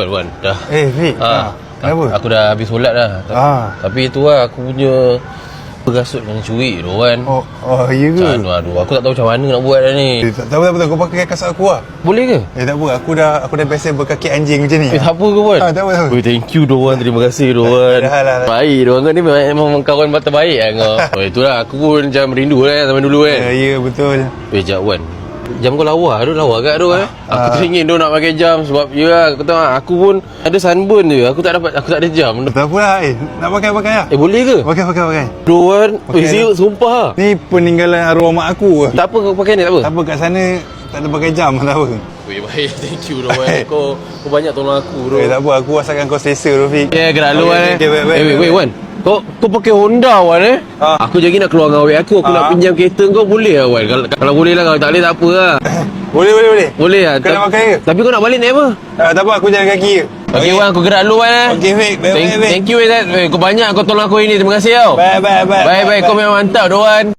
Wan, dah. Fik. Kenapa? Aku dah habis solat dah. Tapi itu lah aku punya berasut yang curi tu kan. Ya ke? Aduh, aku tak tahu macam mana nak buat dah ni. Tak apa, kau pakai kasut aku lah. Boleh ke? Tak apa, aku dah biasa berkaki anjing macam ni. Tak apa ke Wan? Tak apa. Thank you Doan, terima kasih Doan. Dah. Baik Doan kan ni memang kawan mata baik lah kau. Itulah aku pun macam merindu lah zaman dulu kan. Ya, betul. Sekejap Wan, jam kau lawa kat tu Aku teringin nak pakai jam sebab aku tahu aku pun ada sunburn je. Aku tak ada jam. Tak apalah, nak pakai lah. Boleh ke? Pakai. Doan, Pakai sumpah. Ni peninggalan arwah mak aku. Tak apa kau pakai ni tak apa. Tak apa, kat sana tak ada pakai jam, tak apa. Baik, thank you Doan. Kau banyak tolong aku Tak apa, aku asalkan kau selesa Rafiq. gerak lu Wait, Wan. Kau pakai Honda Wan Aku jadi nak keluar dengan awet aku nak pinjam kereta kau boleh lah Wan. Kalau boleh lah, kalau tak boleh tak apa lah. Boleh. Boleh lah. Kau nak pakai ke? Tapi kau nak balik naik apa? Tak apa, aku jalan kaki je. Okey Wan, aku gerak lu Wan. Okey, Fik. Baik. Thank you Wan. Kau banyak kau tolong aku ini. Terima kasih tau. Bye. Bye. Kau memang mantap Doan.